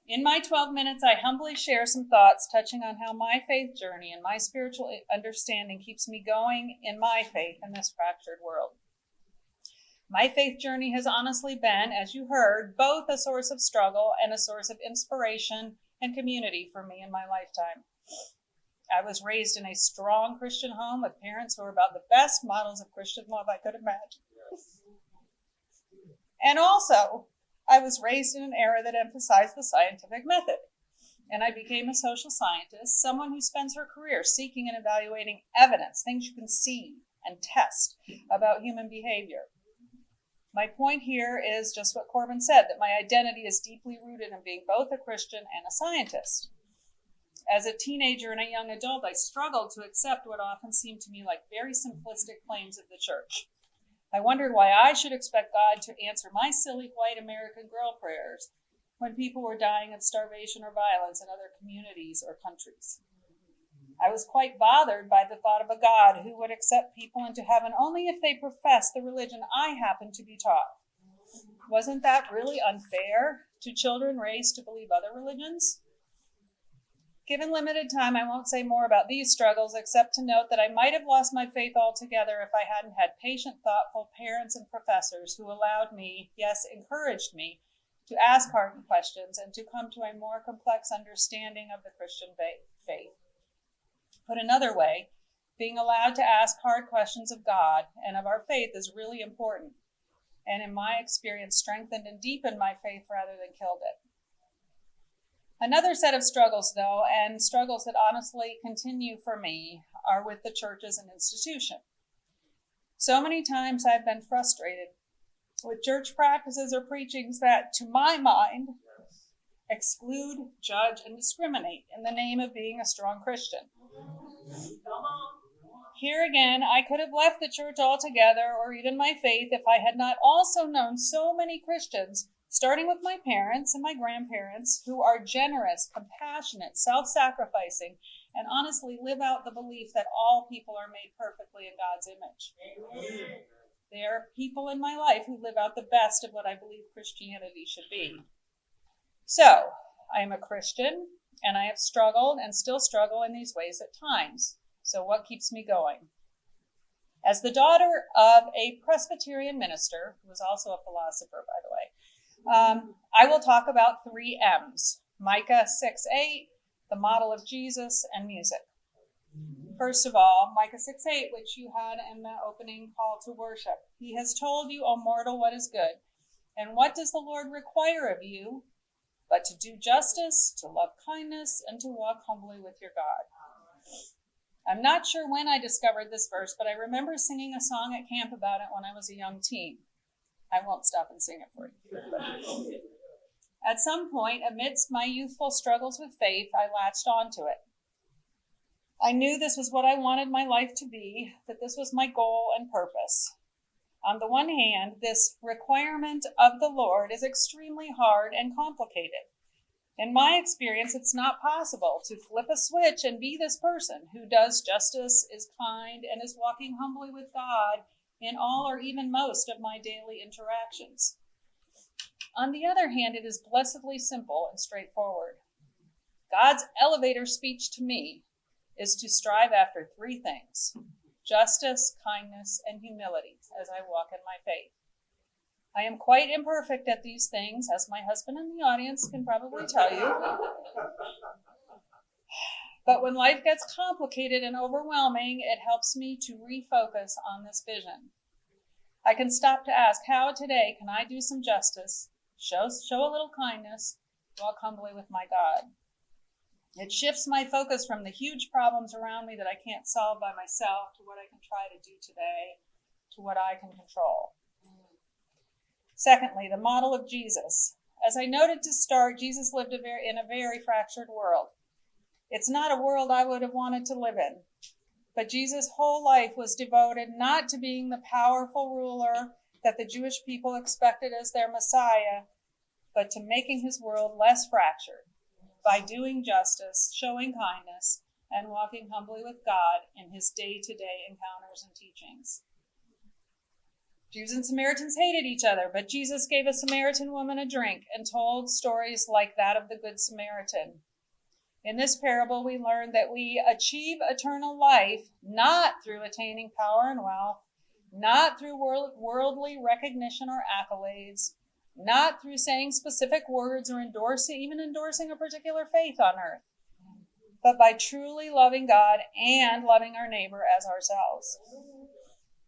In my 12 minutes, I humbly share some thoughts touching on how my faith journey and my spiritual understanding keeps me going in my faith in this fractured world. My faith journey has honestly been, as you heard, both a source of struggle and a source of inspiration and community for me in my lifetime. I was raised in a strong Christian home with parents who were about the best models of Christian love I could imagine. And also, I was raised in an era that emphasized the scientific method. And I became a social scientist, someone who spends her career seeking and evaluating evidence, things you can see and test about human behavior. My point here is just what Corbin said, that my identity is deeply rooted in being both a Christian and a scientist. As a teenager and a young adult, I struggled to accept what often seemed to me like very simplistic claims of the church. I wondered why I should expect God to answer my silly white American girl prayers when people were dying of starvation or violence in other communities or countries. I was quite bothered by the thought of a God who would accept people into heaven only if they professed the religion I happened to be taught. Wasn't that really unfair to children raised to believe other religions? Given limited time, I won't say more about these struggles, except to note that I might have lost my faith altogether if I hadn't had patient, thoughtful parents and professors who allowed me, yes, encouraged me, to ask hard questions and to come to a more complex understanding of the Christian faith. Put another way, being allowed to ask hard questions of God and of our faith is really important, and in my experience strengthened and deepened my faith rather than killed it. Another set of struggles, though, and struggles that honestly continue for me, are with the church as an institution. So many times I've been frustrated with church practices or preachings that, to my mind, exclude, judge, and discriminate in the name of being a strong Christian. Here again, I could have left the church altogether, or even my faith, if I had not also known so many Christians, starting with my parents and my grandparents, who are generous, compassionate, self-sacrificing, and honestly live out the belief that all people are made perfectly in God's image. Amen. They are people in my life who live out the best of what I believe Christianity should be. So, I am a Christian, and I have struggled and still struggle in these ways at times. So what keeps me going? As the daughter of a Presbyterian minister, who was also a philosopher, by the way, I will talk about 3 M's: Micah 6:8, the model of Jesus, and music. First of all, Micah 6:8, which you had in the opening call to worship. He has told you, O mortal, what is good. And what does the Lord require of you? But to do justice, to love kindness, and to walk humbly with your God. I'm not sure when I discovered this verse, but I remember singing a song at camp about it when I was a young teen. I won't stop and sing it for you. At some point, amidst my youthful struggles with faith, I latched onto it. I knew this was what I wanted my life to be, that this was my goal and purpose. On the one hand, this requirement of the Lord is extremely hard and complicated. In my experience, it's not possible to flip a switch and be this person who does justice, is kind, and is walking humbly with God in all or even most of my daily interactions. On the other hand, it is blessedly simple and straightforward. God's elevator speech to me is to strive after 3 things: justice, kindness, and humility as I walk in my faith. I am quite imperfect at these things, as my husband in the audience can probably tell you. But when life gets complicated and overwhelming, it helps me to refocus on this vision. I can stop to ask, how today can I do some justice, show a little kindness, walk humbly with my God? It shifts my focus from the huge problems around me that I can't solve by myself to what I can try to do today, to what I can control. Secondly, the model of Jesus. As I noted to start, Jesus lived in a very fractured world. It's not a world I would have wanted to live in. But Jesus' whole life was devoted not to being the powerful ruler that the Jewish people expected as their Messiah, but to making his world less fractured by doing justice, showing kindness, and walking humbly with God in his day-to-day encounters and teachings. Jews and Samaritans hated each other, but Jesus gave a Samaritan woman a drink and told stories like that of the Good Samaritan. In this parable, we learn that we achieve eternal life not through attaining power and wealth, not through worldly recognition or accolades, not through saying specific words or even endorsing a particular faith on earth, but by truly loving God and loving our neighbor as ourselves.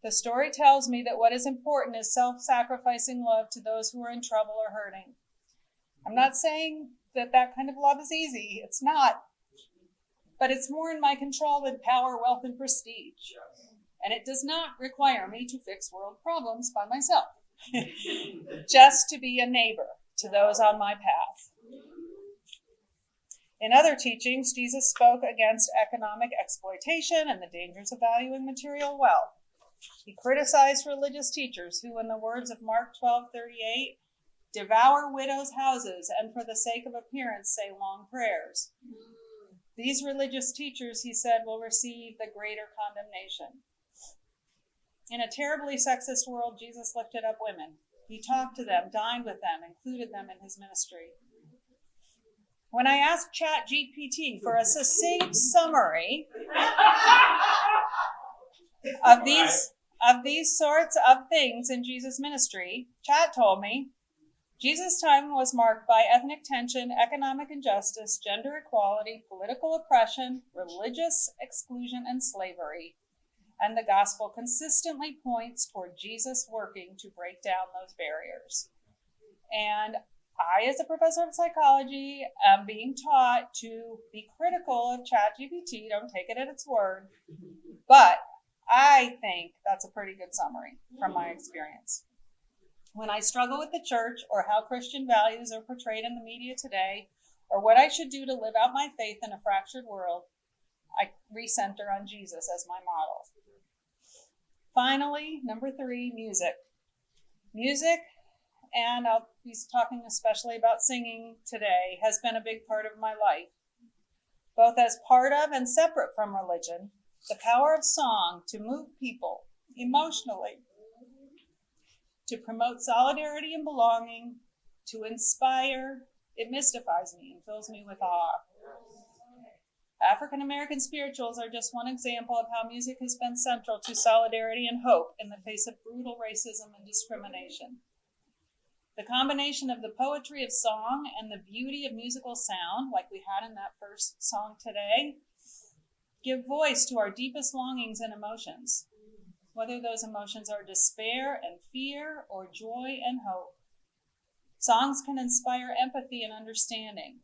The story tells me that what is important is self-sacrificing love to those who are in trouble or hurting. I'm not saying that kind of love is easy. It's not. But it's more in my control than power, wealth, and prestige. And it does not require me to fix world problems by myself. Just to be a neighbor to those on my path. In other teachings, Jesus spoke against economic exploitation and the dangers of valuing material wealth. He criticized religious teachers who, in the words of Mark 12:38, devour widows' houses and for the sake of appearance say long prayers. These religious teachers, he said, will receive the greater condemnation. In a terribly sexist world, Jesus lifted up women. He talked to them, dined with them, included them in his ministry. When I asked ChatGPT for a succinct summary of these sorts of things in Jesus' ministry, Chat told me, Jesus' time was marked by ethnic tension, economic injustice, gender equality, political oppression, religious exclusion, and slavery. And the gospel consistently points toward Jesus working to break down those barriers. And I, as a professor of psychology, am being taught to be critical of ChatGPT. Don't take it at its word. But I think that's a pretty good summary from my experience. When I struggle with the church or how Christian values are portrayed in the media today, or what I should do to live out my faith in a fractured world, I recenter on Jesus as my model. Finally, number 3, music. Music, and I'll be talking especially about singing today, has been a big part of my life. Both as part of and separate from religion, the power of song to move people emotionally, to promote solidarity and belonging, to inspire, it mystifies me and fills me with awe. African American spirituals are just one example of how music has been central to solidarity and hope in the face of brutal racism and discrimination. The combination of the poetry of song and the beauty of musical sound, like we had in that first song today, give voice to our deepest longings and emotions, whether those emotions are despair and fear or joy and hope. Songs can inspire empathy and understanding.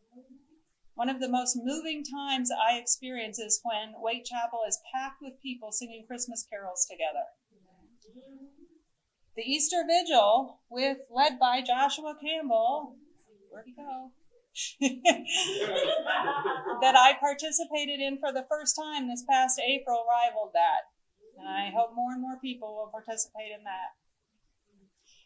One of the most moving times I experience is when Waite Chapel is packed with people singing Christmas carols together. The Easter Vigil, led by Joshua Campbell, where'd he go? That I participated in for the first time this past April rivaled that. And I hope more and more people will participate in that.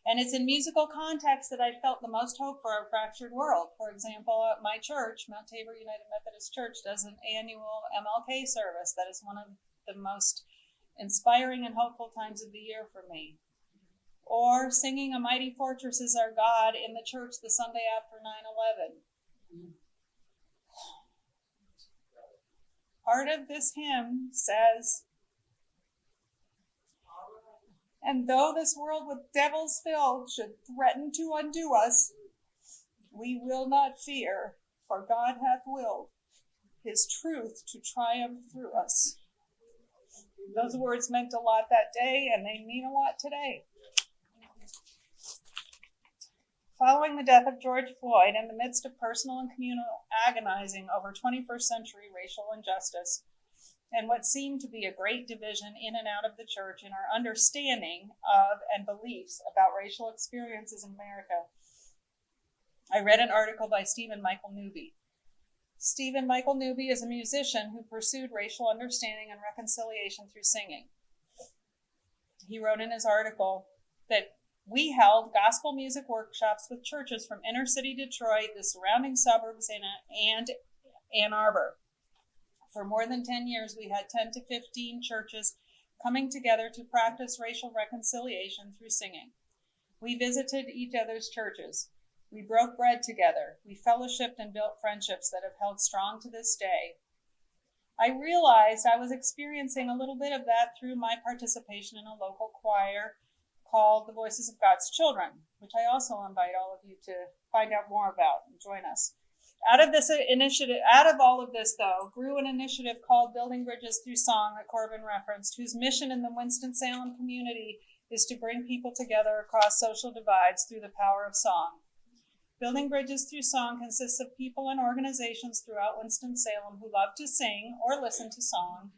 And it's in musical context that I felt the most hope for our fractured world. For example, at my church, Mount Tabor United Methodist Church, does an annual MLK service that is one of the most inspiring and hopeful times of the year for me. Or singing A Mighty Fortress Is Our God in the church the Sunday after 9/11. Part of this hymn says, "And though this world with devils filled should threaten to undo us, we will not fear, for God hath willed his truth to triumph through us." Those words meant a lot that day, and they mean a lot today. Following the death of George Floyd, in the midst of personal and communal agonizing over 21st century racial injustice, and what seemed to be a great division in and out of the church in our understanding of and beliefs about racial experiences in America, I read an article by Stephen Michael Newby. Stephen Michael Newby is a musician who pursued racial understanding and reconciliation through singing. He wrote in his article that we held gospel music workshops with churches from inner city Detroit, the surrounding suburbs, and Ann Arbor. For more than 10 years, we had 10 to 15 churches coming together to practice racial reconciliation through singing. We visited each other's churches. We broke bread together. We fellowshipped and built friendships that have held strong to this day. I realized I was experiencing a little bit of that through my participation in a local choir called The Voices of God's Children, which I also invite all of you to find out more about and join us. Out of all of this, though, grew an initiative called Building Bridges Through Song that Corbin referenced, whose mission in the Winston-Salem community is to bring people together across social divides through the power of song. Building Bridges Through Song consists of people and organizations throughout Winston-Salem who love to sing or listen to song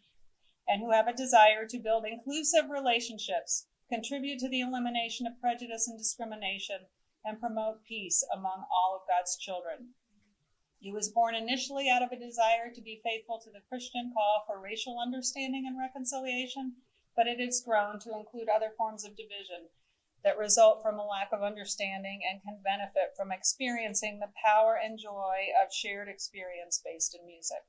and who have a desire to build inclusive relationships, contribute to the elimination of prejudice and discrimination, and promote peace among all of God's children. It was born initially out of a desire to be faithful to the Christian call for racial understanding and reconciliation, but it has grown to include other forms of division that result from a lack of understanding and can benefit from experiencing the power and joy of shared experience based in music.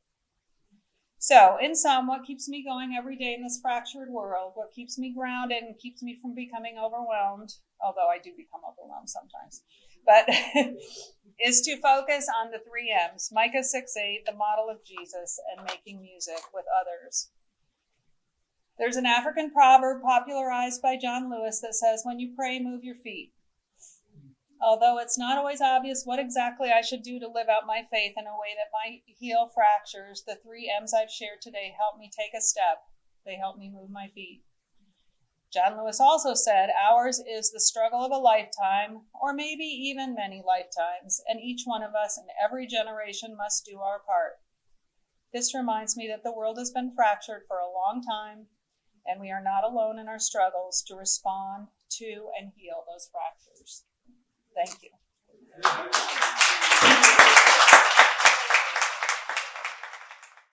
So, in sum, what keeps me going every day in this fractured world, what keeps me grounded and keeps me from becoming overwhelmed, although I do become overwhelmed sometimes, but is to focus on the 3 M's, Micah 6:8, the model of Jesus, and making music with others. There's an African proverb popularized by John Lewis that says, when you pray, move your feet. Although it's not always obvious what exactly I should do to live out my faith in a way that might heal fractures, the 3 M's I've shared today help me take a step. They help me move my feet. John Lewis also said, ours is the struggle of a lifetime, or maybe even many lifetimes, and each one of us in every generation must do our part. This reminds me that the world has been fractured for a long time, and we are not alone in our struggles to respond to and heal those fractures. Thank you.